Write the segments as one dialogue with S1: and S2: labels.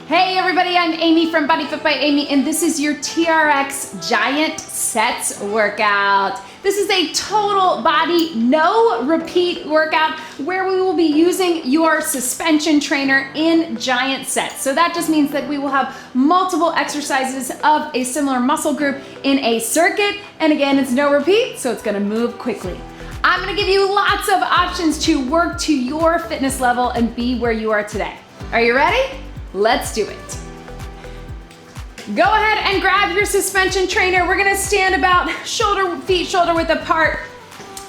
S1: Hey everybody, I'm Amy from BodyFit by Amy, and this is your TRX Giant Sets workout. This is a total body, no repeat workout where we will be using your suspension trainer in giant sets. So that just means that we will have multiple exercises of a similar muscle group in a circuit. And again, it's no repeat, so it's gonna move quickly. I'm gonna give you lots of options to work to your fitness level and be where you are today. Are you ready? Let's do it. Go ahead and grab your suspension trainer. We're gonna stand about feet shoulder width apart,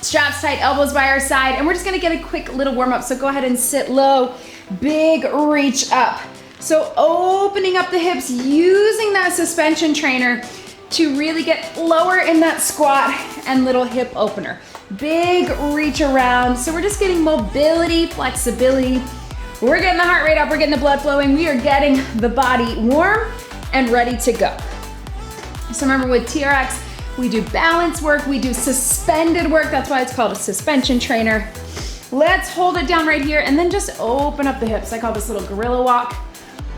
S1: straps tight, elbows by our side, and we're just gonna get a quick little warm up. So go ahead and sit low, big reach up. So opening up the hips, using that suspension trainer to really get lower in that squat and little hip opener. Big reach around. So we're just getting mobility, flexibility. We're getting the heart rate up, we're getting the blood flowing, we are getting the body warm and ready to go. So remember with TRX, we do balance work, we do suspended work, that's why it's called a suspension trainer. Let's hold it down right here and then just open up the hips. I call this little gorilla walk.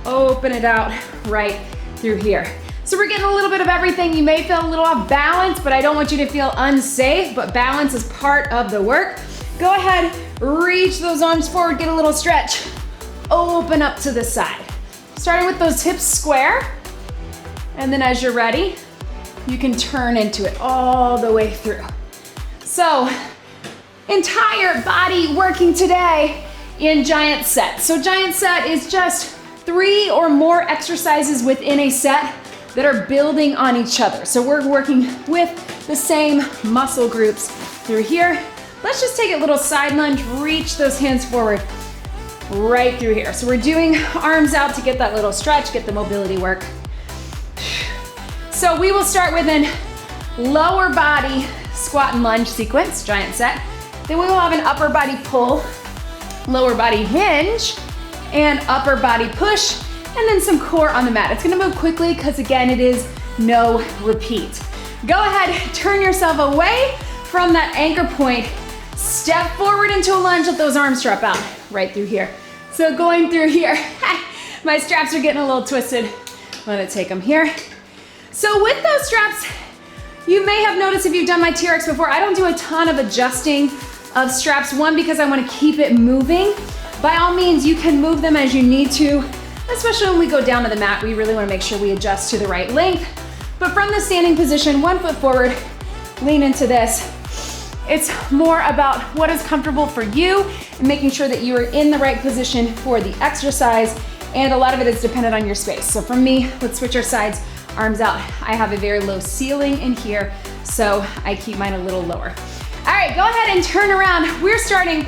S1: Open it out right through here. So we're getting a little bit of everything. You may feel a little off balance, but I don't want you to feel unsafe, but balance is part of the work. Go ahead, reach those arms forward, get a little stretch. Open up to the side. Starting with those hips square, and then as you're ready, you can turn into it all the way through. So, entire body working today in giant set. So giant set is just 3 or more exercises within a set that are building on each other. So we're working with the same muscle groups through here. Let's just take a little side lunge, reach those hands forward right through here. So we're doing arms out to get that little stretch, get the mobility work. So we will start with an lower body squat and lunge sequence, giant set. Then we will have an upper body pull, lower body hinge, and upper body push, and then some core on the mat. It's gonna move quickly because again, it is no repeat. Go ahead, turn yourself away from that anchor point. Step forward into a lunge, let those arms drop out right through here. So going through here, my straps are getting a little twisted. I'm gonna take them here. So with those straps, you may have noticed if you've done my TRX before, I don't do a ton of adjusting of straps. One, because I wanna keep it moving. By all means, you can move them as you need to, especially when we go down to the mat. We really wanna make sure we adjust to the right length. But from the standing position, 1 foot forward, lean into this. It's more about what is comfortable for you and making sure that you are in the right position for the exercise. And a lot of it is dependent on your space. So for me, let's switch our sides, arms out. I have a very low ceiling in here, so I keep mine a little lower. All right, go ahead and turn around. We're starting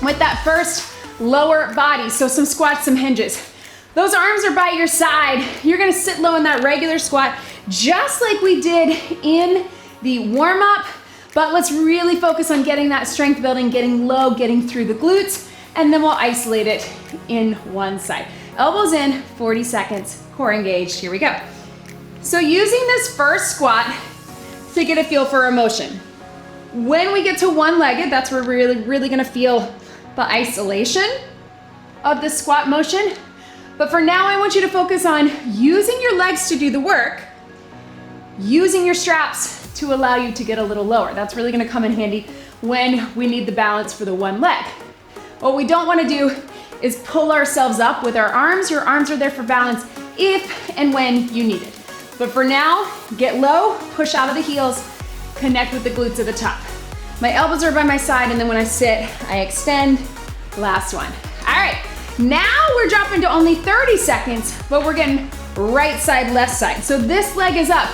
S1: with that first lower body. So some squats, some hinges. Those arms are by your side. You're gonna sit low in that regular squat, just like we did in the warm up. But let's really focus on getting that strength building, getting low, getting through the glutes, and then we'll isolate it in one side. Elbows in, 40 seconds, core engaged, here we go. So using this first squat to get a feel for our motion. When we get to one-legged, that's where we're really gonna feel the isolation of the squat motion. But for now, I want you to focus on using your legs to do the work, using your straps to allow you to get a little lower. That's really gonna come in handy when we need the balance for the one leg. What we don't wanna do is pull ourselves up with our arms. Your arms are there for balance if and when you need it. But for now, get low, push out of the heels, connect with the glutes at the top. My elbows are by my side, and then when I sit, I extend. Last one. All right, now we're dropping to only 30 seconds, but we're getting right side, left side. So this leg is up.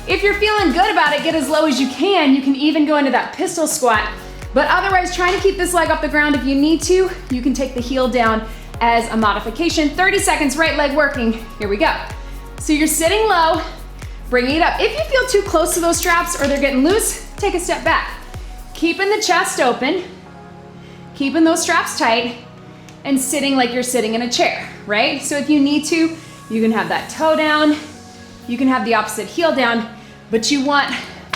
S1: If you're feeling good about it, get as low as you can. You can even go into that pistol squat. But otherwise, trying to keep this leg off the ground if you need to. You can take the heel down as a modification. 30 seconds, right leg working. Here we go. So you're sitting low, bringing it up. If you feel too close to those straps or they're getting loose, take a step back. Keeping the chest open, keeping those straps tight, and sitting like you're sitting in a chair, right? So if you need to, you can have that toe down, you can have the opposite heel down, but you want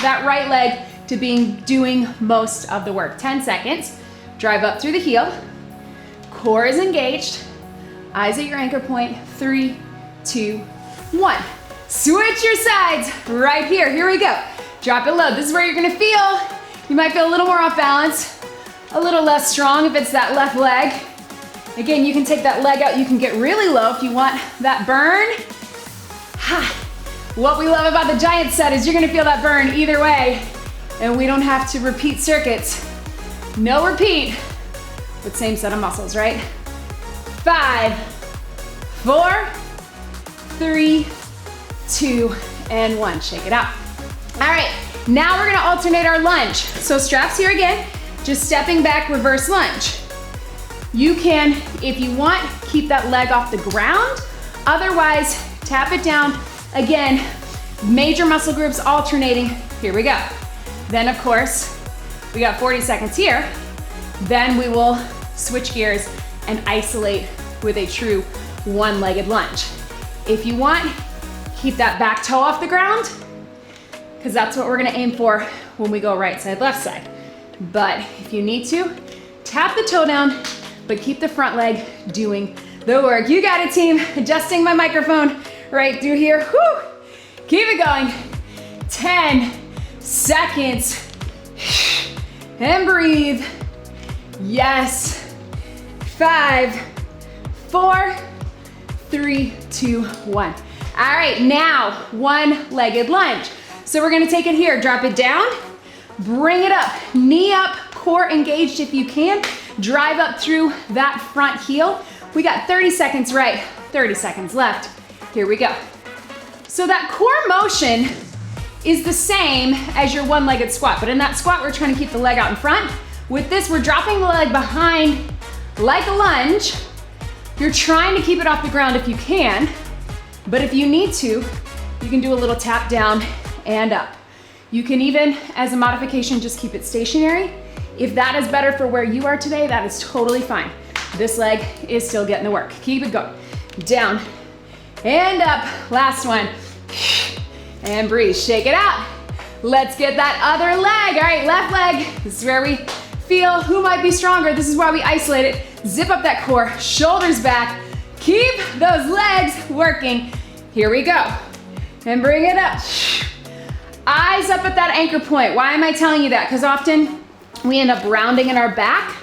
S1: that right leg to be doing most of the work. 10 seconds, drive up through the heel, core is engaged, eyes at your anchor point, 3, 2, 1. Switch your sides right here. Here we go. Drop it low. This is where you're gonna feel. You might feel a little more off balance, a little less strong if it's that left leg. Again, you can take that leg out. You can get really low if you want that burn. What we love about the giant set is you're gonna feel that burn either way, and we don't have to repeat circuits. No repeat, but same set of muscles, right? 5, 4, 3, 2, and 1. Shake it out. All right, now we're gonna alternate our lunge. So straps here again, just stepping back, reverse lunge. You can, if you want, keep that leg off the ground. Otherwise, tap it down. Again, major muscle groups alternating. Here we go. Then of course, we got 40 seconds here. Then we will switch gears and isolate with a true one-legged lunge. If you want, keep that back toe off the ground, because that's what we're gonna aim for when we go right side, left side. But if you need to, tap the toe down, but keep the front leg doing the work. You got it, team. Adjusting my microphone right through here. Whew. Keep it going. 10 seconds. And breathe. Yes. 5, 4, 3, 2, 1. All right, now one-legged lunge. So we're gonna take it here, drop it down, bring it up, knee up, core engaged if you can, drive up through that front heel. We got 30 seconds right, 30 seconds left. Here we go. So that core motion is the same as your one-legged squat, but in that squat, we're trying to keep the leg out in front. With this, we're dropping the leg behind like a lunge. You're trying to keep it off the ground if you can, but if you need to, you can do a little tap down and up. You can even, as a modification, just keep it stationary. If that is better for where you are today, that is totally fine. This leg is still getting the work. Keep it going. Down and up. Last one. And breathe. Shake it out. Let's get that other leg. All right, left leg. This is where we feel who might be stronger. This is why we isolate it. Zip up that core, shoulders back. Keep those legs working. Here we go. And bring it up. Eyes up at that anchor point. Why am I telling you that? Because often we end up rounding in our back.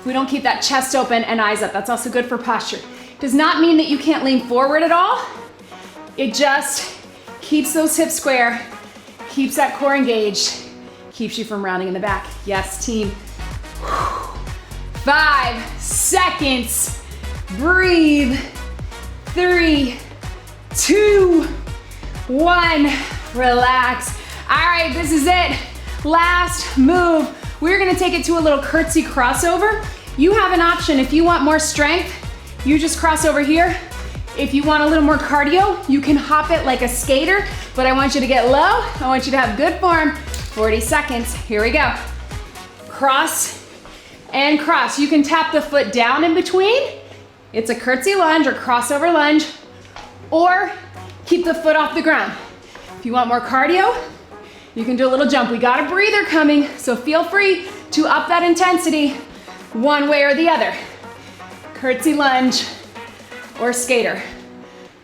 S1: We don't keep that chest open and eyes up. That's also good for posture. Does not mean that you can't lean forward at all. It just keeps those hips square, keeps that core engaged, keeps you from rounding in the back. Yes, team. 5 seconds. Breathe. 3, 2, 1. Relax. All right, this is it. Last move. We're gonna take it to a little curtsy crossover. You have an option. If you want more strength, you just cross over here. If you want a little more cardio, you can hop it like a skater, but I want you to get low. I want you to have good form. 40 seconds. Here we go. Cross and cross. You can tap the foot down in between. It's a curtsy lunge or crossover lunge, or keep the foot off the ground. If you want more cardio, you can do a little jump. We got a breather coming, so feel free to up that intensity one way or the other. Curtsy lunge or skater.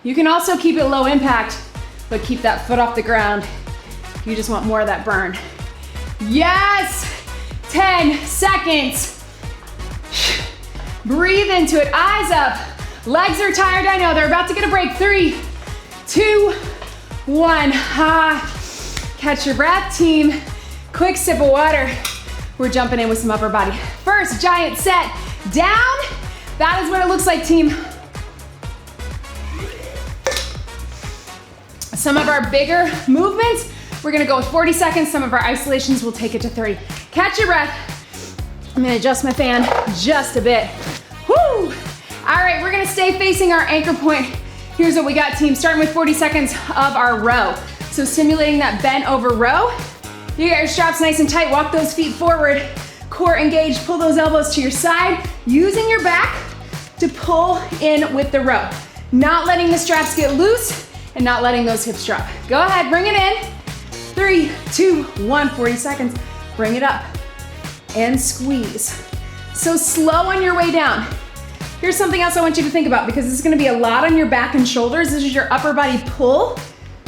S1: You can also keep it low impact, but keep that foot off the ground. You just want more of that burn. Yes! 10 seconds. Breathe into it, eyes up. Legs are tired, I know, they're about to get a break. 3, 2, 1. Catch your breath, team. Quick sip of water. We're jumping in with some upper body. First giant set, down. That is what it looks like, team. Some of our bigger movements, we're gonna go with 40 seconds. Some of our isolations, we'll take it to 30. Catch your breath. I'm gonna adjust my fan just a bit. Woo! All right, we're gonna stay facing our anchor point. Here's what we got, team. Starting with 40 seconds of our row. So simulating that bent over row. You got your straps nice and tight. Walk those feet forward. Core engaged. Pull those elbows to your side. Using your back to pull in with the row. Not letting the straps get loose and not letting those hips drop. Go ahead, bring it in. 3, 2, 1, 40 seconds. Bring it up and squeeze. So slow on your way down. here's something else I want you to think about, because this is gonna be a lot on your back and shoulders. This is your upper body pull.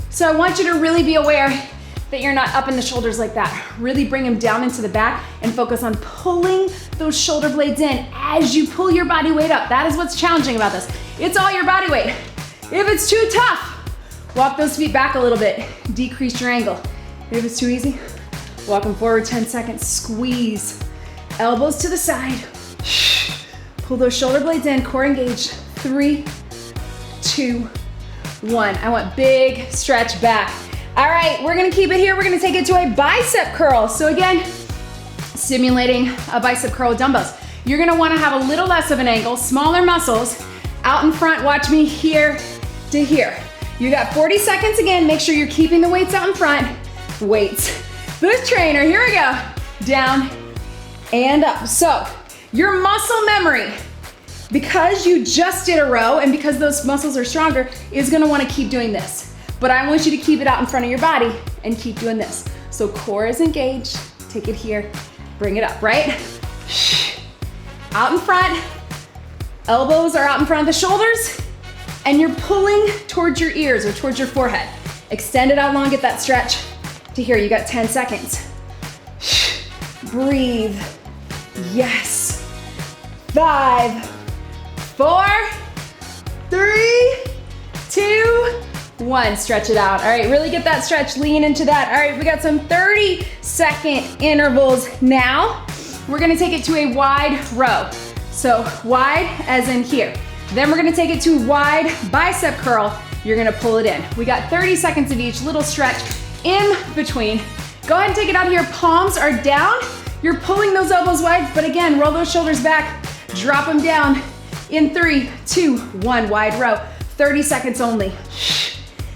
S1: So I want you to really be aware that you're not up in the shoulders like that. Really bring them down into the back and focus on pulling those shoulder blades in as you pull your body weight up. That is what's challenging about this. It's all your body weight. If it's too tough, walk those feet back a little bit. Decrease your angle. If it's too easy, walk them forward 10 seconds. Squeeze. Elbows to the side. Pull those shoulder blades in, core engaged. 3, 2, 1. I want big stretch back. All right, we're gonna keep it here. We're gonna take it to a bicep curl. So again, simulating a bicep curl with dumbbells. You're gonna wanna have a little less of an angle, smaller muscles. Out in front, watch me here to here. You got 40 seconds again. Make sure you're keeping the weights out in front. Weights. This trainer, here we go. Down and up. So your muscle memory, because you just did a row and because those muscles are stronger, is gonna wanna keep doing this. But I want you to keep it out in front of your body and keep doing this. So core is engaged, take it here, bring it up, right? Out in front, elbows are out in front of the shoulders, and you're pulling towards your ears or towards your forehead. Extend it out long, get that stretch to here. You got 10 seconds. Breathe. Yes. 5, 4, 3, 2, 1. Stretch it out. All right, really get that stretch, lean into that. All right, we got some 30-second intervals now. We're gonna take it to a wide row. So wide as in here. Then we're gonna take it to wide bicep curl. You're gonna pull it in. We got 30 seconds of each, little stretch in between. Go ahead and take it out here. Palms are down. You're pulling those elbows wide, but again, roll those shoulders back. Drop them down in 3, 2, 1, wide row. 30 seconds only.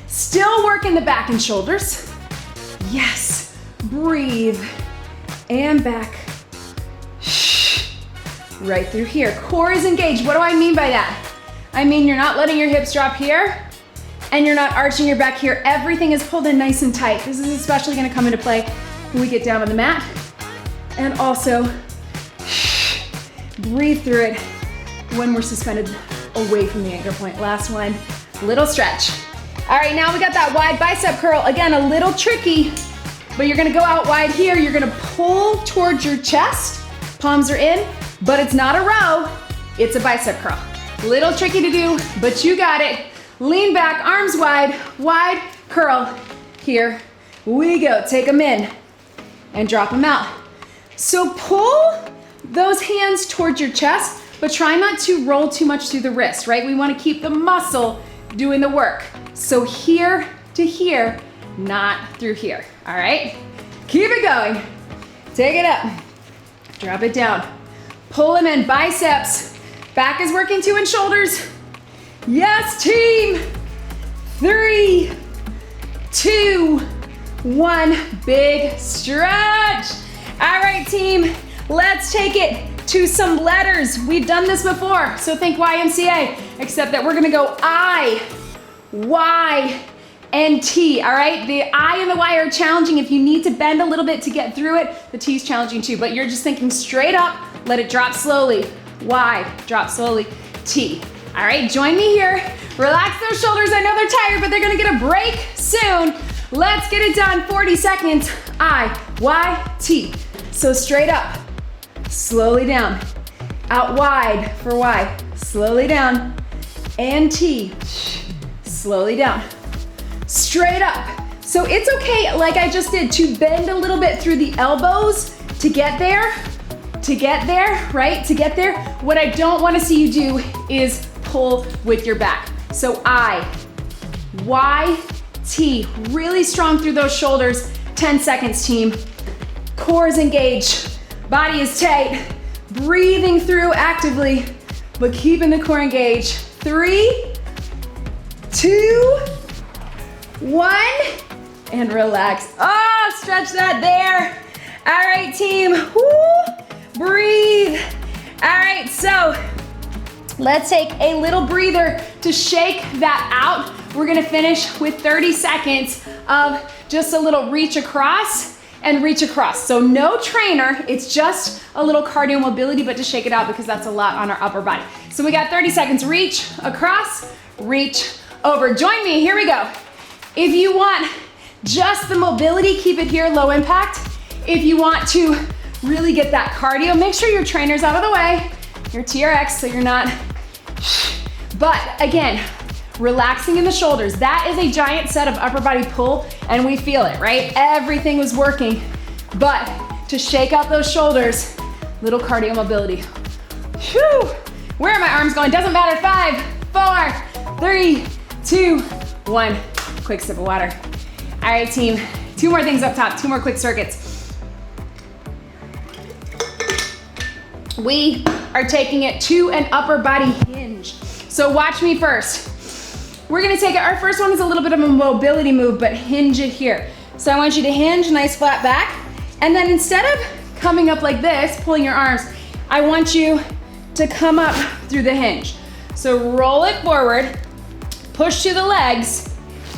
S1: Still working the back and shoulders. Yes, breathe, and back. Right through here. Core is engaged. What do I mean by that? I mean you're not letting your hips drop here, and you're not arching your back here. Everything is pulled in nice and tight. This is especially gonna come into play when we get down on the mat. And also, breathe through it when we're suspended away from the anchor point. Last one, little stretch. All right, now we got that wide bicep curl. Again, a little tricky, but you're gonna go out wide here. You're gonna pull towards your chest. Palms are in, but it's not a row, it's a bicep curl. Little tricky to do, but you got it. Lean back, arms wide, wide curl. Here we go. Take them in and drop them out. So pull those hands towards your chest, but try not to roll too much through the wrist, right? We wanna keep the muscle doing the work. So here to here, not through here, all right? Keep it going. Take it up, drop it down. Pull them in, biceps. Back is working too and shoulders. Yes, team. 3, 2, 1, big stretch. All right, team, let's take it to some letters. We've done this before, so think YMCA, except that we're gonna go I, Y, and T, all right? The I and the Y are challenging. If you need to bend a little bit to get through it, the T is challenging too, but you're just thinking straight up, let it drop slowly. Y, drop slowly, T. All right, join me here. Relax those shoulders. I know they're tired, but they're gonna get a break soon. Let's get it done, 40 seconds. I, Y, T. So straight up, slowly down. Out wide for Y, slowly down. And T, slowly down. Straight up. So it's okay, like I just did, to bend a little bit through the elbows to get there, right? To get there. What I don't wanna see you do is pull with your back. So I, Y, T, really strong through those shoulders. 10 seconds, team. Core is engaged, body is tight, breathing through actively, but keeping the core engaged. 3, 2, 1, and relax. Oh, stretch that there. All right, team, woo, breathe. All right, so let's take a little breather to shake that out. We're gonna finish with 30 seconds of just a little reach across and reach across. So no trainer, it's just a little cardio mobility, but to shake it out because that's a lot on our upper body. So we got 30 seconds. Reach across, reach over. Join me, here we go. If you want just the mobility, keep it here, low impact. If you want to really get that cardio, make sure your trainer's out of the way, your TRX, so you're not, but again, relaxing in the shoulders. That is a giant set of upper body pull, and we feel it, right? Everything was working, but to shake out those shoulders, little cardio mobility. Whew. Where are my arms going? Doesn't matter. 5, 4, 3, 2, 1. Quick sip of water. All right, team. 2 more things up top, 2 more quick circuits. We are taking it to an upper body hinge. So watch me first. We're gonna take it, our first one is a little bit of a mobility move, but hinge it here. So I want you to hinge, nice flat back. And then instead of coming up like this, pulling your arms, I want you to come up through the hinge. So roll it forward, push to the legs,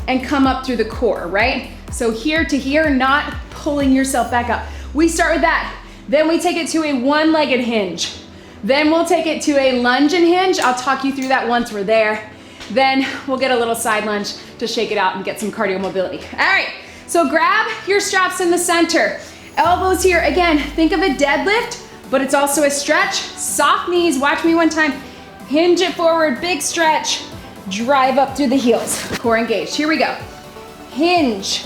S1: and come up through the core, right? So here to here, not pulling yourself back up. We start with that. Then we take it to a one-legged hinge. Then we'll take it to a lunge and hinge. I'll talk you through that once we're there. Then we'll get a little side lunge to shake it out and get some cardio mobility. All right, so grab your straps in the center. Elbows here, again, think of a deadlift, but it's also a stretch. Soft knees, watch me one time. Hinge it forward, big stretch. Drive up through the heels, core engaged. Here we go. Hinge.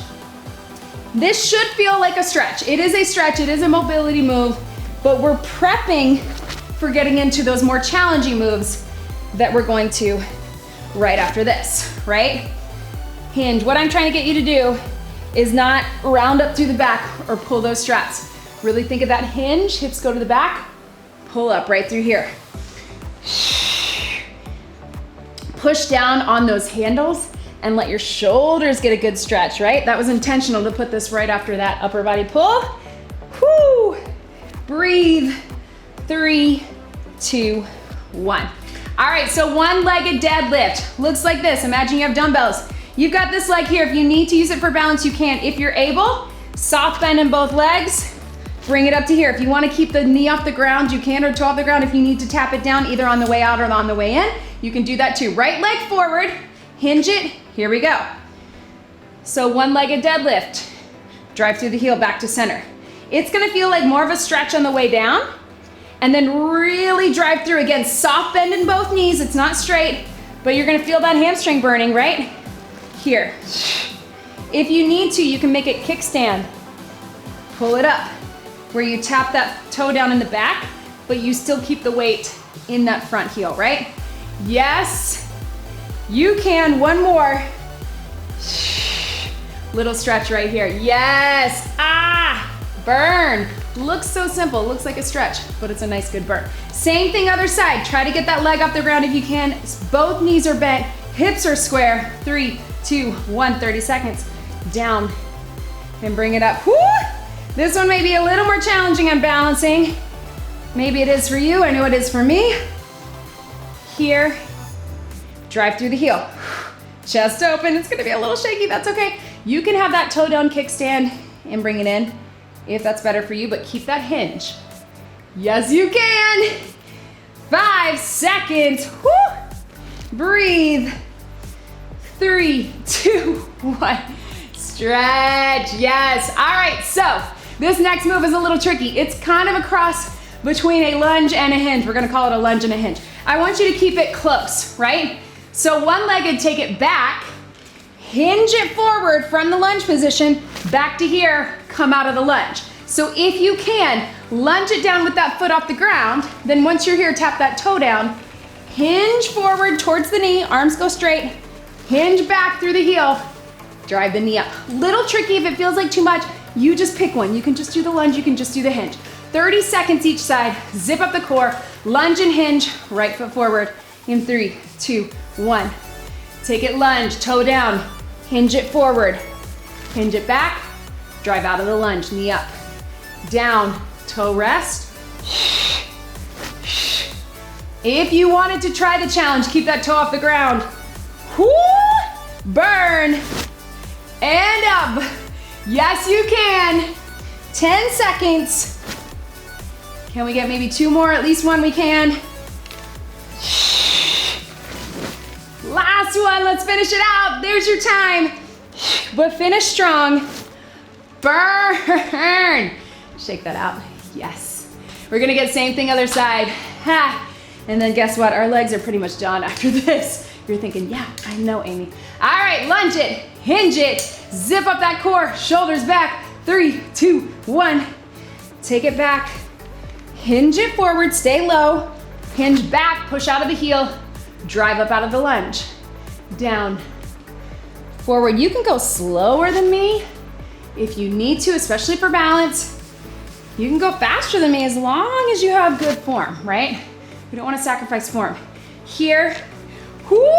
S1: This should feel like a stretch. It is a stretch, it is a mobility move, but we're prepping for getting into those more challenging moves that we're going to right after this, right? Hinge. What I'm trying to get you to do is not round up through the back or pull those straps. Really think of that hinge, hips go to the back, pull up right through here. Push down on those handles and let your shoulders get a good stretch, right? That was intentional to put this right after that upper body pull. Whoo! Breathe. 3, 2, 1. All right, so one-legged deadlift. Looks like this. Imagine you have dumbbells. You've got this leg here. If you need to use it for balance, you can. If you're able, soft bend in both legs. Bring it up to here. If you want to keep the knee off the ground, you can, or toe off the ground. If you need to tap it down either on the way out or on the way in, you can do that too. Right leg forward, hinge it. Here we go. So one-legged deadlift. Drive through the heel back to center. It's gonna feel like more of a stretch on the way down, and then really drive through. Again, soft bend in both knees. It's not straight, but you're gonna feel that hamstring burning, right? Here. If you need to, you can make it kickstand. Pull it up, where you tap that toe down in the back, but you still keep the weight in that front heel, right? Yes, you can. One more. Little stretch right here. Yes, burn. Looks so simple, looks like a stretch, but it's a nice good burn. Same thing other side. Try to get that leg off the ground if you can. Both knees are bent, hips are square. 3, 2, 1, 30 seconds. Down, and bring it up. Woo! This one may be a little more challenging on balancing. Maybe it is for you, I know it is for me. Here, drive through the heel. Chest open, it's gonna be a little shaky, that's okay. You can have that toe down kickstand and bring it in if that's better for you, but keep that hinge. Yes, you can. 5 seconds, woo! Breathe. 3, 2, 1. Stretch, yes. All right, so this next move is a little tricky. It's kind of a cross between a lunge and a hinge. We're gonna call it a lunge and a hinge. I want you to keep it close, right? So one-legged, take it back, hinge it forward from the lunge position, back to here, come out of the lunge. So if you can, lunge it down with that foot off the ground, then once you're here, tap that toe down, hinge forward towards the knee, arms go straight, hinge back through the heel, drive the knee up. Little tricky if it feels like too much, you just pick one. You can just do the lunge, you can just do the hinge. 30 seconds each side, zip up the core, lunge and hinge, right foot forward in 3, 2, 1. Take it lunge, toe down, hinge it forward, hinge it back, drive out of the lunge, knee up, down, toe rest. If you wanted to try the challenge, keep that toe off the ground. Whoo! Burn, and up. Yes, you can. 10 seconds. Can we get maybe 2 more? At least one we can. Last one, let's finish it out. There's your time. But finish strong. Burn. Shake that out. Yes. We're gonna get same thing other side. Ha. And then guess what? Our legs are pretty much done after this. You're thinking, yeah, I know, Amy. All right, lunge it, hinge it, zip up that core, shoulders back. 3, 2, 1. Take it back. Hinge it forward, stay low. Hinge back, push out of the heel, drive up out of the lunge. Down, forward. You can go slower than me if you need to, especially for balance. You can go faster than me as long as you have good form, right? We don't want to sacrifice form. Here, whoo!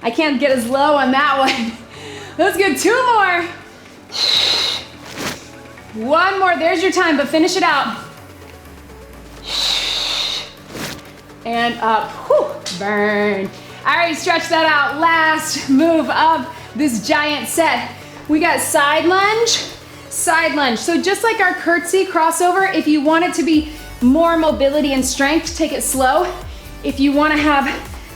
S1: I can't get as low on that one. Let's get 2 more. 1 more, there's your time, but finish it out. And up, whoo, burn. All right, stretch that out. Last move of this giant set. We got side lunge, side lunge. So just like our curtsy crossover, if you want it to be more mobility and strength, take it slow. If you want to have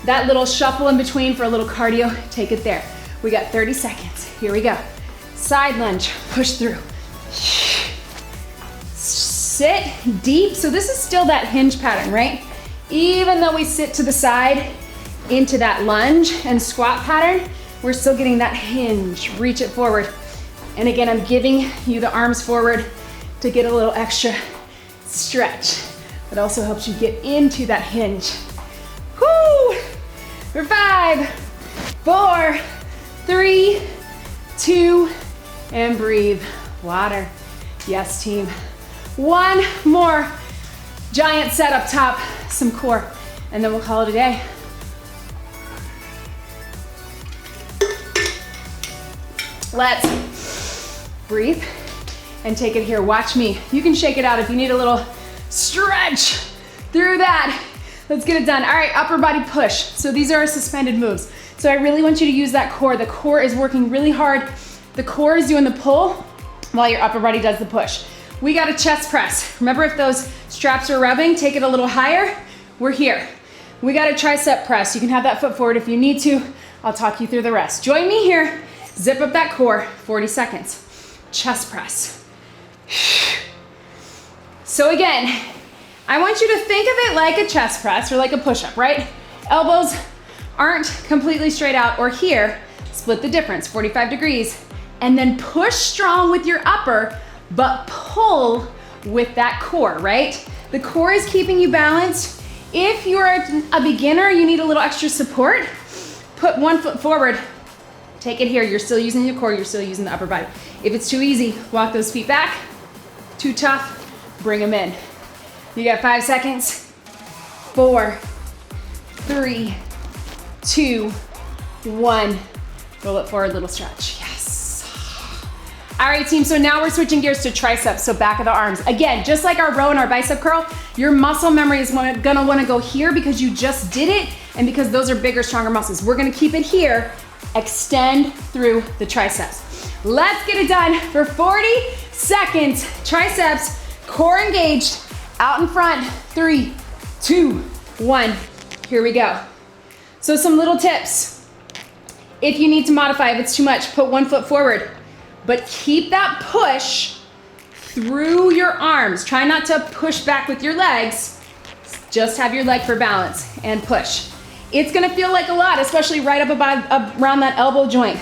S1: that little shuffle in between for a little cardio, take it there. We got 30 seconds. Here we go. Side lunge, push through. Sit deep. So this is still that hinge pattern, right? Even though we sit to the side into that lunge and squat pattern, we're still getting that hinge. Reach it forward. And again, I'm giving you the arms forward to get a little extra stretch. It also helps you get into that hinge. Woo! For 5, 4, 3, 2, and breathe. Water. Yes, team. 1 more giant set up top, some core, and then we'll call it a day. Let's breathe and take it here. Watch me. You can shake it out if you need a little stretch through that. Let's get it done. All right, upper body push. So these are our suspended moves. So I really want you to use that core. The core is working really hard. The core is doing the pull while your upper body does the push. We got a chest press. Remember, if those straps are rubbing, take it a little higher. We're here. We got a tricep press. You can have that foot forward if you need to. I'll talk you through the rest. Join me here. Zip up that core, 40 seconds. Chest press. So again, I want you to think of it like a chest press or like a push-up, right? Elbows aren't completely straight out or here. Split the difference, 45 degrees. And then push strong with your upper, but pull with that core, right? The core is keeping you balanced. If you're a beginner, you need a little extra support, put 1 foot forward, take it here. You're still using your core, you're still using the upper body. If it's too easy, walk those feet back. Too tough, bring them in. You got 5 seconds. 4, 3, 2, 1. Roll it forward, little stretch. Yes. All right, team, so now we're switching gears to triceps, so back of the arms. Again, just like our row and our bicep curl, your muscle memory is gonna wanna go here because you just did it and because those are bigger, stronger muscles. We're gonna keep it here, extend through the triceps. Let's get it done for 40 seconds. Triceps, core engaged, out in front. 3, 2, 1. Here we go. So some little tips. If you need to modify, if it's too much, put 1 foot forward. But keep that push through your arms. Try not to push back with your legs. Just have your leg for balance and push. It's gonna feel like a lot, especially right up around that elbow joint.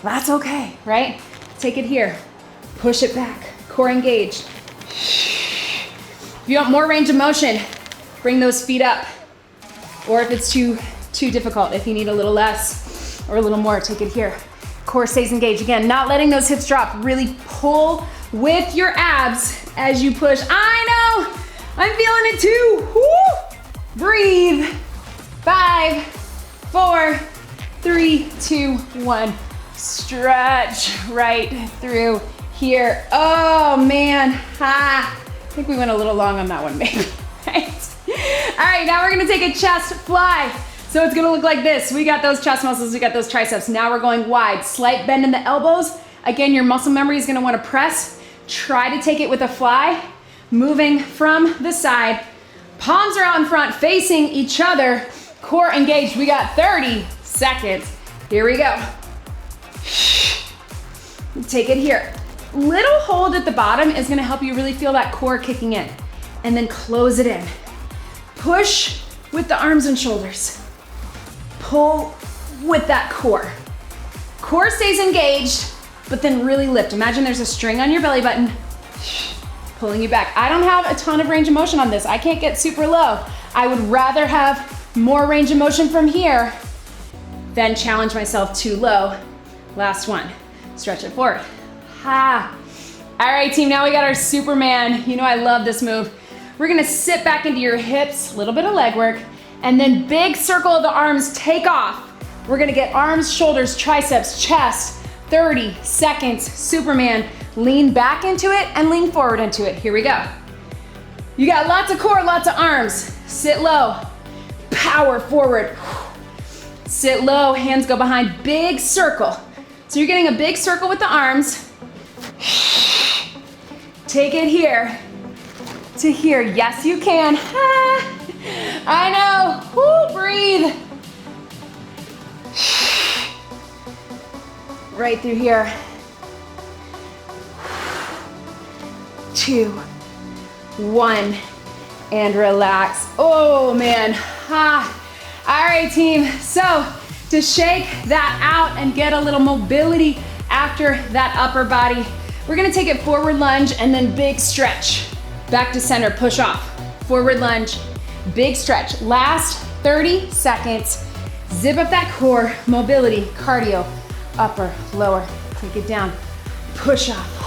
S1: That's okay, right? Take it here. Push it back. Core engaged. If you want more range of motion, bring those feet up. Or if it's too difficult, if you need a little less or a little more, take it here. Core stays engaged. Again, not letting those hips drop. Really pull with your abs as you push. I know, I'm feeling it too. Woo! Breathe. 5, 4, 3, 2, 1. Stretch right through here. Oh man, I think we went a little long on that one, maybe. Right? All right, now we're gonna take a chest fly. So it's gonna look like this. We got those chest muscles, we got those triceps. Now we're going wide. Slight bend in the elbows. Again, your muscle memory is gonna wanna press. Try to take it with a fly. Moving from the side. Palms are out in front, facing each other. Core engaged. We got 30 seconds. Here we go. Take it here. Little hold at the bottom is gonna help you really feel that core kicking in. And then close it in. Push with the arms and shoulders. Pull with that core. Core stays engaged, but then really lift. Imagine there's a string on your belly button, pulling you back. I don't have a ton of range of motion on this. I can't get super low. I would rather have more range of motion from here than challenge myself too low. Last one, stretch it forward. Ha. All right, team, now we got our Superman. You know I love this move. We're gonna sit back into your hips, a little bit of leg work, and then big circle of the arms, take off. We're gonna get arms, shoulders, triceps, chest, 30 seconds, Superman. Lean back into it and lean forward into it. Here we go. You got lots of core, lots of arms. Sit low, power forward. Sit low, hands go behind, big circle. So you're getting a big circle with the arms. Take it here to here. Yes, you can. I know. Woo, breathe. Right through here. 2, 1, and relax. Oh man. All right, team. So to shake that out and get a little mobility after that upper body, we're gonna take it forward lunge and then big stretch. Back to center, push off. Forward lunge, big stretch. Last 30 seconds. Zip up that core, mobility, cardio, upper, lower, take it down, push off.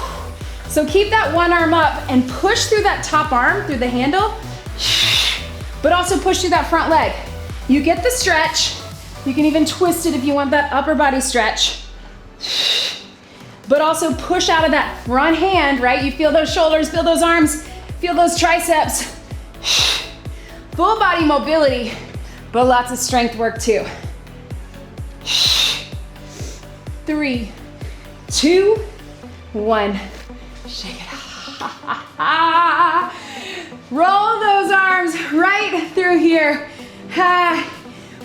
S1: So keep that one arm up and push through that top arm, through the handle, but also push through that front leg. You get the stretch. You can even twist it if you want that upper body stretch. But also push out of that front hand, right? You feel those shoulders, feel those arms, feel those triceps. Full body mobility, but lots of strength work too. 3, 2, 1. Shake it out. Roll those arms right through here.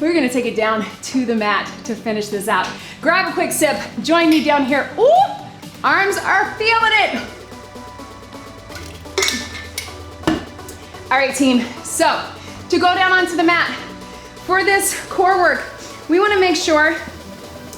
S1: We're gonna take it down to the mat to finish this out. Grab a quick sip, join me down here. Ooh, arms are feeling it. All right, team, so to go down onto the mat, for this core work, we wanna make sure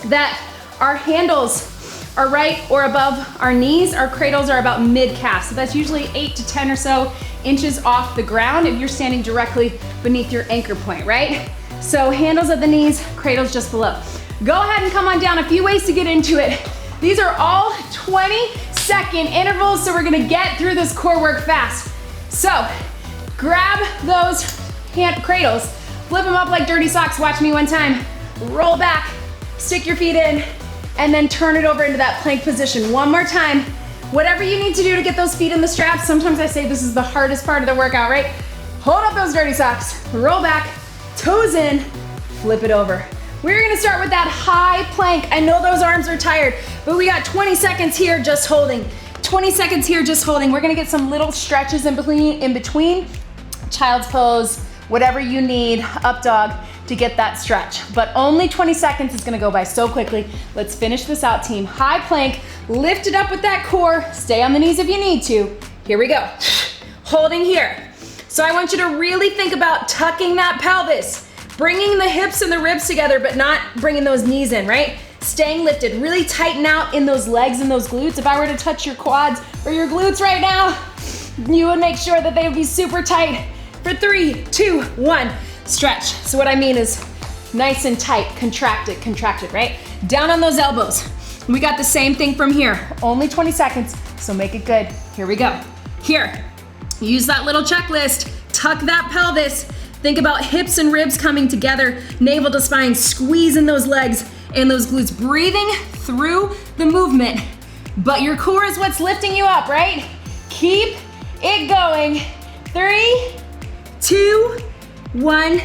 S1: that our handles are right or above our knees. Our cradles are about mid-calf, so that's usually 8 to 10 or so inches off the ground if you're standing directly beneath your anchor point, right? So handles at the knees, cradles just below. Go ahead and come on down. A few ways to get into it. These are all 20-second intervals, so we're gonna get through this core work fast. So grab those hand cradles, flip them up like dirty socks. Watch me one time. Roll back, stick your feet in, and then turn it over into that plank position. One more time. Whatever you need to do to get those feet in the straps. Sometimes I say this is the hardest part of the workout, right? Hold up those dirty socks, roll back, toes in, flip it over. We're gonna start with that high plank. I know those arms are tired, but we got 20 seconds here just holding. 20 seconds here just holding. We're gonna get some little stretches in between. Child's pose, whatever you need, up dog, to get that stretch. But only 20 seconds is gonna go by so quickly. Let's finish this out, team. High plank, lift it up with that core. Stay on the knees if you need to. Here we go. Holding here. So I want you to really think about tucking that pelvis, bringing the hips and the ribs together, but not bringing those knees in, right? Staying lifted, really tighten out in those legs and those glutes. If I were to touch your quads or your glutes right now, you would make sure that they would be super tight. For 3, 2, 1, stretch. So what I mean is nice and tight, contracted, right? Down on those elbows. We got the same thing from here. Only 20 seconds, so make it good. Here we go. Here, use that little checklist. Tuck that pelvis. Think about hips and ribs coming together, navel to spine, squeezing those legs and those glutes, breathing through the movement. But your core is what's lifting you up, right? Keep it going. 3, 2, 1.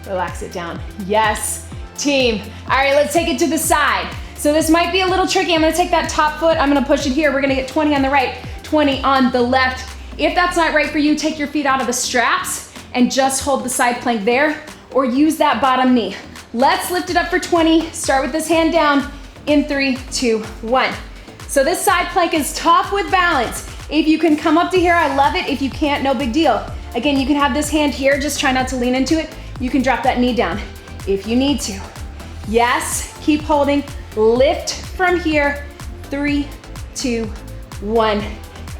S1: Relax it down. Yes, team. All right, let's take it to the side. So this might be a little tricky. I'm gonna take that top foot, I'm gonna push it here. We're gonna get 20 on the right, 20 on the left. If that's not right for you, take your feet out of the straps and just hold the side plank there, or use that bottom knee. Let's lift it up for 20. Start with this hand down in 3, 2, 1. So this side plank is tough with balance. If you can come up to here, I love it. If you can't, no big deal. Again, you can have this hand here, just try not to lean into it. You can drop that knee down if you need to. Yes, keep holding. Lift from here. 3, 2, 1,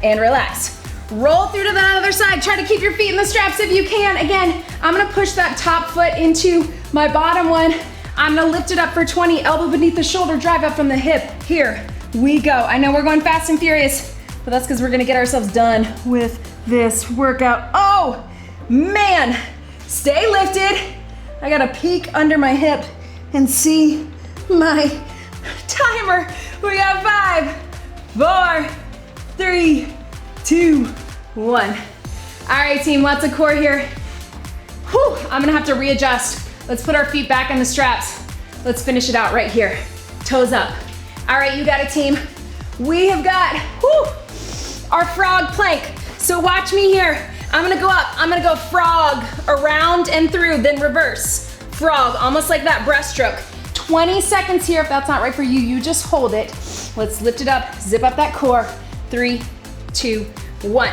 S1: and relax. Roll through to that other side. Try to keep your feet in the straps if you can. Again, I'm gonna push that top foot into my bottom one. I'm gonna lift it up for 20, elbow beneath the shoulder, drive up from the hip. Here we go. I know we're going fast and furious, but that's because we're gonna get ourselves done with this workout. Oh, man, stay lifted. I gotta peek under my hip and see my timer. We got 5, 4, 3, 2, 1. All right, team, lots of core here. Whew, I'm gonna have to readjust. Let's put our feet back in the straps. Let's finish it out right here. Toes up. All right, you got it, team. We have got, our frog plank. So watch me here. I'm gonna go up, I'm gonna go frog, around and through, then reverse. Frog, almost like that breaststroke. 20 seconds here. If that's not right for you, you just hold it. Let's lift it up, zip up that core. 3, 2, 1.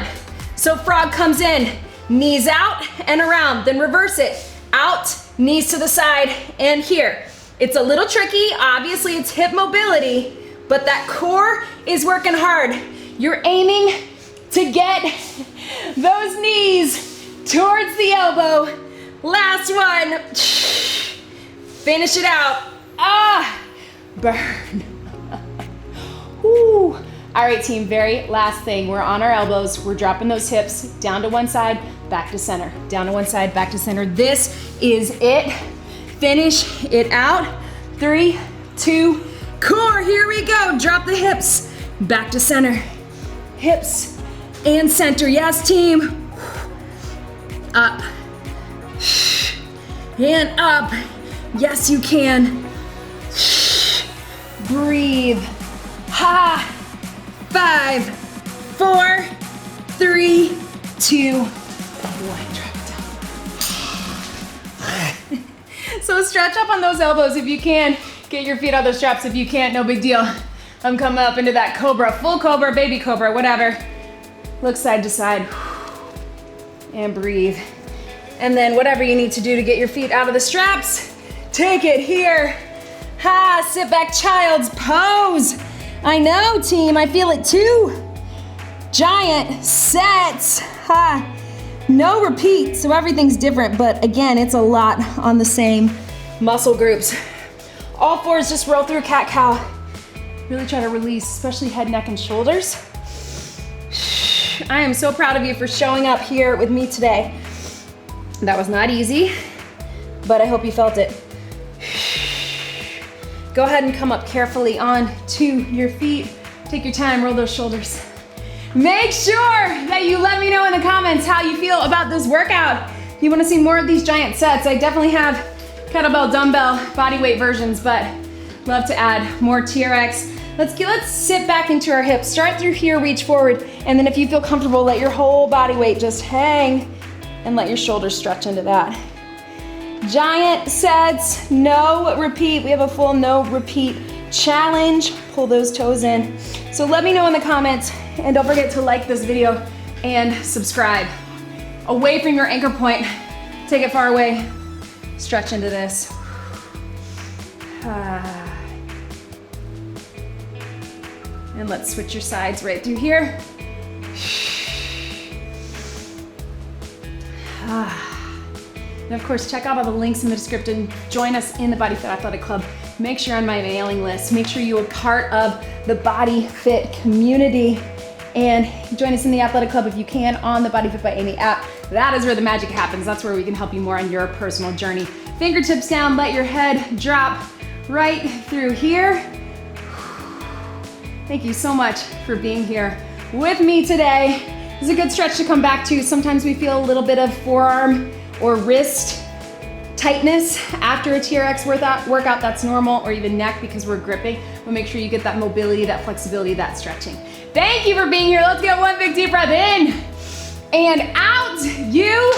S1: So frog comes in, knees out and around, then reverse it. Out, knees to the side, and here. It's a little tricky, obviously it's hip mobility, but that core is working hard. You're aiming to get those knees towards the elbow. Last one. Finish it out. Ah, burn. Woo. All right, team, very last thing. We're on our elbows. We're dropping those hips down to one side, back to center. Down to one side, back to center. This is it. Finish it out. 3, 2, core, here we go. Drop the hips, back to center. Hips and center. Yes, team. Up. And up. Yes, you can. Breathe. Ha. 5, 4, 3, 2, 1. Drop it down. So stretch up on those elbows if you can. Get your feet out of those straps if you can't, no big deal. I'm coming up into that cobra, full cobra, baby cobra, whatever. Look side to side. And breathe. And then whatever you need to do to get your feet out of the straps, take it here. Ha, sit back child's pose. I know, team, I feel it too. Giant sets. Ha. No repeat, so everything's different, but again, it's a lot on the same muscle groups. All fours, just roll through cat-cow. Really try to release, especially head, neck, and shoulders. I am so proud of you for showing up here with me today. That was not easy, but I hope you felt it. Go ahead and come up carefully on to your feet. Take your time, roll those shoulders. Make sure that you let me know in the comments how you feel about this workout. You wanna see more of these giant sets. I definitely have kettlebell, dumbbell, body weight versions, but love to add more TRX. Let's sit back into our hips. Start through here, reach forward, and then if you feel comfortable, let your whole body weight just hang and let your shoulders stretch into that. Giant sets, no repeat. We have a full no repeat challenge. Pull those toes in. So let me know in the comments, and don't forget to like this video and subscribe. Away from your anchor point, take it far away. Stretch into this. And let's switch your sides right through here. And of course, check out all the links in the description. Join us in the BodyFit Athletic Club. Make sure you're on my mailing list. Make sure you're part of the BodyFit community. And join us in the Athletic Club if you can on the BodyFit by Amy app. That is where the magic happens. That's where we can help you more on your personal journey. Fingertips down, let your head drop right through here. Thank you so much for being here with me today. This is a good stretch to come back to. Sometimes we feel a little bit of forearm or wrist tightness after a TRX workout. That's normal, or even neck because we're gripping. But make sure you get that mobility, that flexibility, that stretching. Thank you for being here. Let's get one big deep breath in and out. You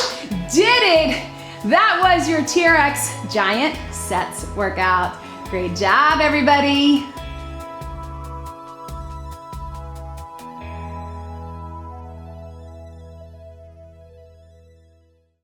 S1: did it. That was your TRX giant sets workout. Great job, everybody.